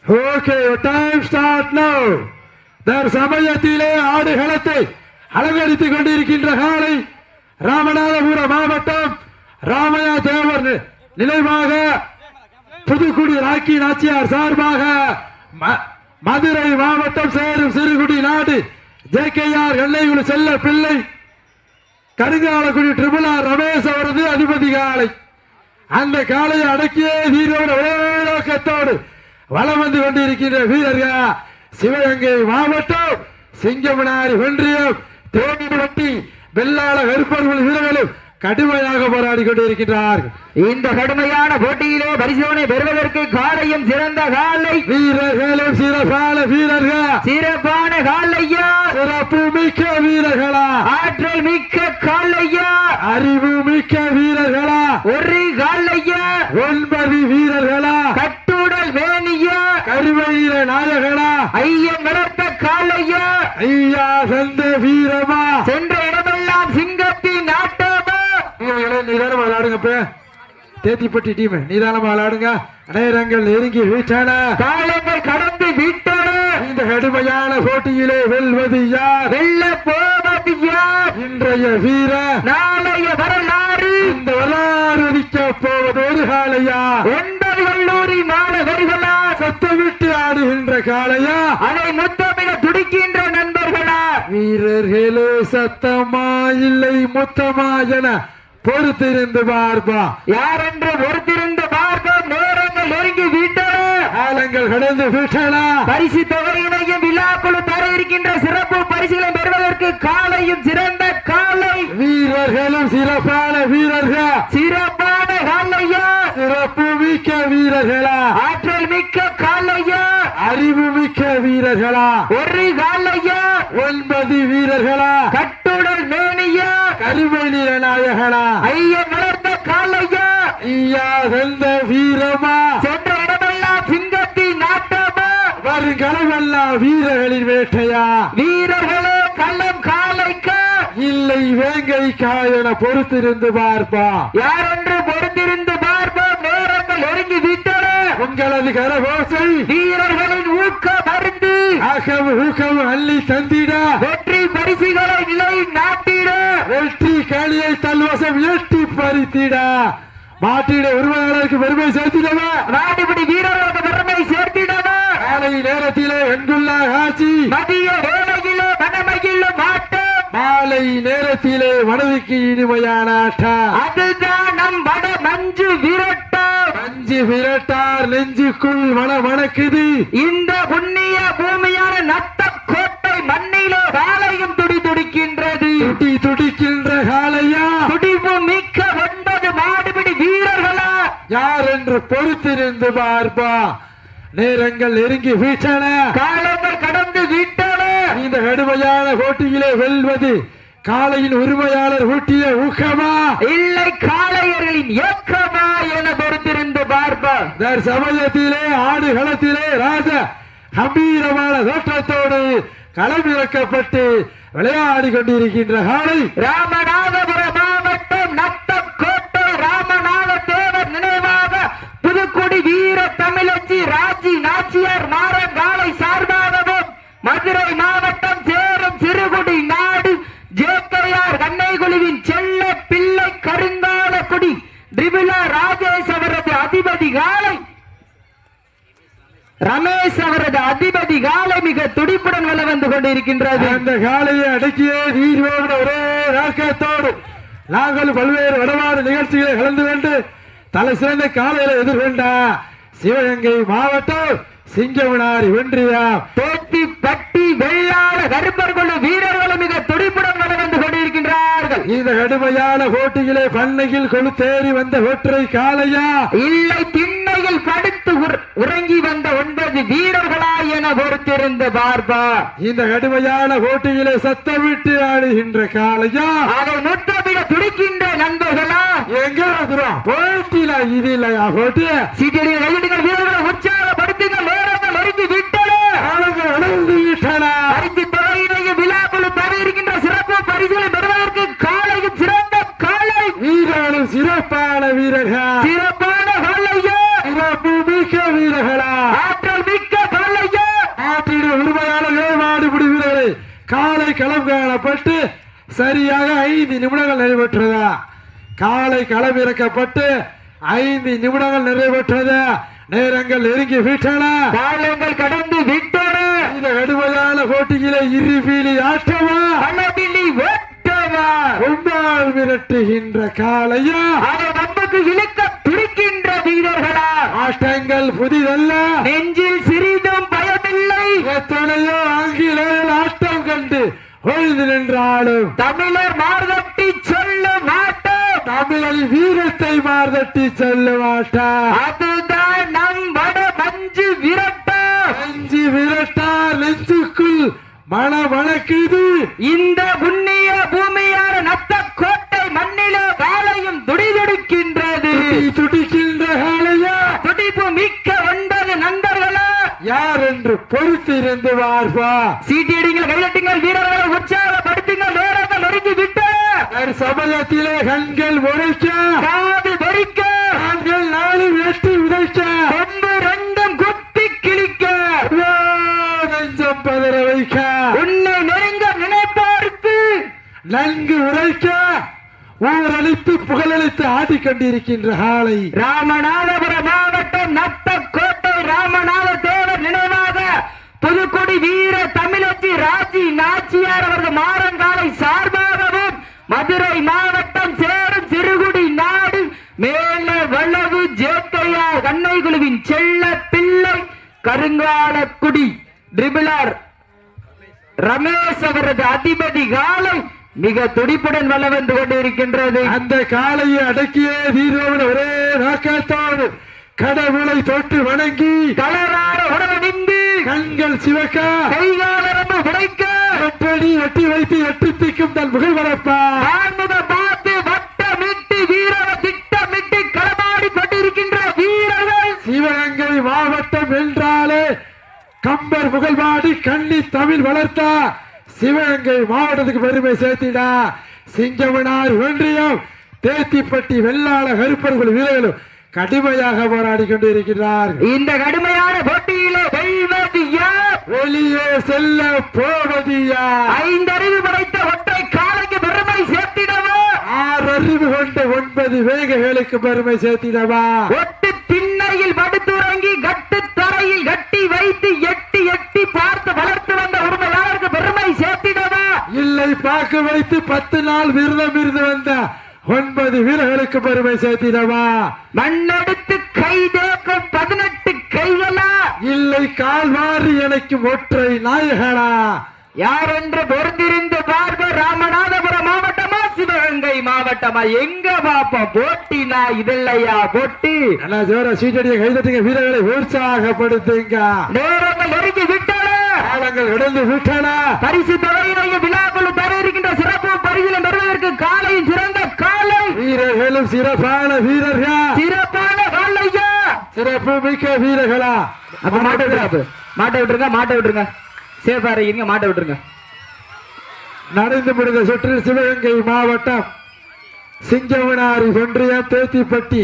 Okay, your time start now. சமயத்திலே ஆடுகளத்தை அலங்கரித்துக் கொண்டிருக்கின்ற காலை ராமநாதபுரம் மாவட்டம் ராமையா தேவர் நினைவாக புதுக்குடி ராக்கி நாச்சியார் சார்பாக மதுரை மாவட்டம் சேரும் சிறுகுடி நாடு ஜேகேஆர் எல்லைக்குழு செல்ல பிள்ளை கருங்காலக்குடி ட்ரிபிள் ஆர் ரமேஷ் அவரது அதிபதி காலை. அந்த காலையை அடக்கிய வீரோடு ஒரே நோக்கத்தோடு வலம் வந்து கொண்டிருக்கின்ற வீரர்கள் சிவகங்கை மாவட்டம் சிங்கமனாரி ஒன்றியம் தேனிவட்டி வெள்ளாள கருப்பர்கள் வீரர்களும் கடுமையாக போராடி கொண்டிருக்கின்றார்கள். இந்த கடுமையான போட்டியிலே பரிசோனை பெறுவதற்கு காலையும் சிறந்த காலை வீரர்களும் சிறப்பான வீரர்கள் சிறப்பான காலையா சிறப்பு மிக்க வீரர்களா ஆற்றல் மிக்க காலையா அறிவு மிக்க வீரர்களா ஒரு காலையா 9 வீரர்களா கட்டுடல் வேணியா கருவீர நாயகனா ஐயன் வளர்த்த காலையா ஐயா சந்த வீரமா சென்ற இடமெல்லாம் சிங்கத்தின் ஆட்டமா நிதானமா விளையாடுங்க. தேத்திப்பட்டி டீம் நிதானமா விளையாடுங்க. நேரங்கள் நெருங்கி வீட்டான காலங்கள் கடந்து விட்டன. இந்த கடுமையான போட்டியிலே வெல்வது யார் வெல்ல போவது யார் இன்றைய வீர நாளைய வரலாறு இந்த வரலாறு போவது ஒரு காலையா 9 கல்லூரி மாணவர்களா சத்தமிட்டு ஆடுகின்ற காலையா அதை முத்தமிட துடிக்கின்ற நண்பர்களா வீரர்களே சத்தமா இல்லை முத்தமா என பொறுத்திருந்து பார்ப்பா யார் என்று பொறுத்திருந்து பார்ப்போம். நேரங்கள் நெருங்கி விட்டன. காலங்கள் கடந்து விட்டன. பரிசு தொகையினையும் விழாக்குழு தர இருக்கின்ற சிறப்பு பரிசுகளை பெறுவதற்கு காலையும் சிறந்த காலை வீரர்களும் சிறப்பான வீரர்கள் சிறப்பான காலையா சிறப்பு மிக்க வீரர்களா ஆற்றல் மிக்க காலையா அறிவு மிக்க வீரர்களா ஒரு காலையா 9 வீரர்களா கட்டுடல் மேனியா கருமை நிற நாயகனா ஐயன் வளர்த்த காலையா ஐயா சென்ற வீரமா சென்ற இடமெல்லாம் சிங்கத்தின் நாட்டமா வருங்களமெல்லாம் வீரர்களின் வேட்டையா வீரர்களே கள்ளம் காலைக்கா இல்லை வேங்கைக்கா என பொறுத்திருந்து பார்ப்பா யார் என்று பொறுத்திருந்து பார்ப்போம். நேரங்கள் நெருங்கி விட்டன. உங்களது கரகோசை வீரர்களின் ஊக்கம் அருந்து ஊக்கம் அள்ளி தந்திட வெற்றி பரிசுகளை நிலை நாட்டிட வெற்றி களியை தல்வசம் எட்டி பறித்திட மாட்டிட உரிமையாளருக்கு பெருமை சேர்த்திடவா நாடுபடி வீரர்களுக்கு பெருமை சேர்த்திடவா காலை நேரத்திலே வெண்குள்ள காட்சி மதிய வேளையிலே மனமகிழும் ஆட்டம் மாலை நேரத்திலே மனதுக்கு இனிமையான ஆட்டம் அதுதான் நம் வட மஞ்சு விரட்டம் மஞ்சு விரட்டார் நெஞ்சுக்குள் மணக்குது இந்த புண்ணிய பூமியான நத்த கோட்டை மண்ணிலே காலையும் துடி துடிக்கின்றது துடிக்கின்ற காலையா துடிப்பு மிக்க 9 மாடுபிடி வீரர்களா யார் என்று பொறுத்திருந்து பார்ப்பா நேரங்கள் நெருங்கி வீட்டன காலங்கள் கடந்து விட்டன. இந்த கடுமையான போட்டியிலே வெல்வது காளையின் உரிமையாளர் ஊட்டிய ஊக்கமா இல்லை காளையர்களின் ஏக்கமா என பொறுத்திருந்து பார்ப்போம். சமயத்திலே ஆடுகளத்திலே ராஜ கம்பீரமான தோற்றத்தோடு களமிறக்கப்பட்டு விளையாடி கொண்டிருக்கின்ற காளை ராமநாதபுரம் மாவட்டம் நத்தக்கோட்டை ராமநாத தேவர் நினைவாக புதுக்குடி வீர தமிழச்சி ராஜி நாச்சியார் மாறங்காலை சார்பாகவும் மதுரை மாவட்டம் சேரும் சிறுகுடி நாடு ஜேகேஆர் கண்ணைக்குழுவின் செல்ல பிள்ளை கருங்காலக்குடி ட்ரிபிளா ராஜேஷ் அவரது அதிபதி காலை ரமேஷ் அவரது அதிபதி காலை மிக துடிப்புடன் வள வந்து கொண்டிருக்கின்றது. அந்த காலையை அடக்கிய நீரோடு ஒரே ராக்கத்தோடு நாங்கள் பல்வேறு வடமாறு நிகழ்ச்சிகளை கலந்து கொண்டு தலை சிறந்த காலையில எதிர்கொண்டா சிவகங்கை மாவட்டம் சிங்கமனாரி ஒன்றியம் தேத்திப்பட்டி வெள்ளாள கருப்பர்கள் வீரர்களும் மிக துடிப்புடன் வள வந்து கொண்டிருக்கின்றார்கள். இந்த கடுமையான போட்டியிலே பண்ணையில் கொளுத்தேறி வந்த ஒற்றை காளையா இல்லை திண்ணையில் படுத்து உறங்கி வந்த 9 வீரர்களா என பொறுத்திருந்து பார்ப்பா. இந்த கடுமையான போட்டியிலே சத்தமிட்டு ஆடுகின்ற காளையா அதை முத்தமிட துடிக்கின்ற நண்பர்களா எங்க போட்டியில இது இல்லையா போட்டி சீட்டிய கைதிகள் வீரர்களை உற்சாகப்படுத்துங்கள். நேரங்கள் நெருங்கி விட்டன. நடந்து விட்டன. பரிசு தொகையினையும் விழாக்குழு தர இருக்கின்ற சிறப்பு பரிசுகளை பெறுவதற்கு காலையும் சிறந்த காலை வீரர்களும் சிறப்பான வீரர்கள் சிறப்பான காலையா சிறப்பு மிக்க வீரர்களா ஆற்றல் மிக்க காலை களம் காணப்பட்டு சரியாக 5 நிமிடங்கள் நிறைவேற்றதா. காலை களம் இறக்கப்பட்டு 5 நிமிடங்கள் நிறைவேற்றதா. நேரங்கள் நெருங்கி விட்டன, காலங்கள் கடந்து விட்டன. இந்த கடுமையான போட்டியிலே இருபிலி ஆட்டமா பலபிலி ஓட்டமா உம்மால் விரட்டுகின்ற காளையா அதை நமக்கு இழுக்க துடிக்கின்ற வீரர்களா. ஆட்டங்கள் புதிதல்ல, நெஞ்சில் சிறிதும் பயமில்லை. எத்தனையோ ஆங்கிலேயர் ஆட்டம் கண்டு ஒழுது நின்றாலும் தமிழர் மார்தட்டி சொல்ல மாட்டோம். தமிழர் வீரத்தை மார்தட்டி சொல்ல மாட்டா. அதுதான் நம் வட மஞ்சு விரட்டா. மஞ்சு விரட்டா நெஞ்சுக்குள் மணக்குது. இந்த புண்ணிய பூமியான நத்த கோட்டை மண்ணிலே காலையும் துடிதுடிக்கின்றது. துடிக்கின்ற காளையா துடிப்பு மிக்க 9 நண்பர்களா யார் என்று பொறுத்திருந்து பார்ப்பா. சீட்டியடிங்கள், கைதட்டுங்கள், வீரர்களை உற்சாகப்படுத்துங்கள். நேரங்கள் நெருங்கி விட்டன. சமயத்திலே கண்கள் உரைக்க, காது வெறிக்க, கண்கள் 4 வெட்டி உதைக்க, கொம்பு 2 குத்தி கிழிக்க, நெஞ்சம் பதற வைக்க, உன்னை நெருங்க நினைப்பாருக்கு நன்கு உரைக்க, ஊரளித்து புகழளித்து ஆடிக்கொண்டிருக்கின்ற காளை ராமநாதபுரம் மாவட்டம் நத்த கோட்டை ராமநாத தேவர் நினைவாக புதுக்கொடி வீர தமிழச்சி ராஜி நாச்சியார் அவர்கள் மாறங்காலை சார்பாகவும் மதுரை மாவட்டம் சேரும் சிறுகுடி நாடு மேல வளவு ஜேக்கையா கண்ணை குழுவின் செல்ல பிள்ளை கருங்காலக்குடி டிரிபிளர் ரமேஷ் அவரது அதிபதி காலை மிக துடிப்புடன் வள வந்து கொண்டிருக்கின்றது. அந்த காளையை அடக்கிய வீரோடு ஒரே நோக்கத்தோடு கடவுளை தொட்டு வணங்கி கலராட உடனிந்து கண்கள் சிவக்க கைகாலரம்பு உடைக்க வெட்டடி வெட்டி வைத்து எட்டு திக்கும் தன் புகழ் வரப்பா பார்த்து வட்டமிட்டு வீரரை திட்டமிட்டு களமாடி கொண்டிருக்கின்ற வீரர்கள் சிவகங்கை மாவட்டம் என்றாலே கம்பர் புகழ்பாடி கண்ணி தமிழ் வளர்த்தா சிவகங்கை மாவட்டத்துக்கு பெருமை சேர்த்திடா. சிங்கமனார் ஒன்றியம் தேத்திப்பட்டி வெள்ளாள கருப்பர்கள் வீரர்களும் கடுமையாக போராடி கொண்டிருக்கிறார்கள். இந்த கடுமையான போட்டியிலே வெல்வது யார், வெளியே செல்ல போவது யார்? 5 அறிவு படைத்த ஒற்றை காலைக்கு பெருமை சேர்த்திடவா, 6 அறிவு கொண்ட 9 வேகைகளுக்கு பெருமை சேர்த்திடவா? ஒட்டு திண்ணையில் படுத்துறங்கி கட்டு தரையில் கட்டி வைத்து எட்டி எட்டி பார்த்து வளர்த்து வந்த உரிமையாளருக்கு பெருமை சேர்த்திடவா, இல்லை பாக்கு வைத்து 10 நாள் விரதம் இருந்து வந்த 9 வீரர்களுக்கு பெருமை சேர்த்திடவா? மண்ணெடுத்து கை தேக்கும் 18 கைகளா, இல்லை கால் மாறி எனக்கு ஒற்றை நாயகனா? யார் என்று பொறுத்திருந்து பார்ப்போம். ராமநாதபுரம் மாவட்டமா சிவகங்கை மாவட்டமா எங்க பாப்போம் போட்டினா இதல்லையா போட்டி. நல்லா ஜோர சீட்டடிய கைதட்டுங்க, வீரர்களை உற்சாகப்படுத்துங்க. நேரங்கள் நெருங்கி விட்டன, காலங்கள் கடந்து விட்டன. பரிசு தொகையினையும் விழாக்குழு தர இருக்கின்ற சிறப்பு பரிசிலை பெறுவதற்கு காலையும் சிறந்த காலை வீரர்களும் சிறப்பான வீரர்கள், சிறப்பான காலையா சிறப்பு மிக்க வீரர்களா? அப்ப மாட்ட விட்டுருங்க, மாட்ட விட்டுருங்க, சேஃபா இருக்கீங்க, மாட்ட விட்டுருங்க. நடந்து முடிந்த சுற்றில் சிவகங்கை மாவட்டம் சிங்கமனாரி ஒன்றியம் தேத்திப்பட்டி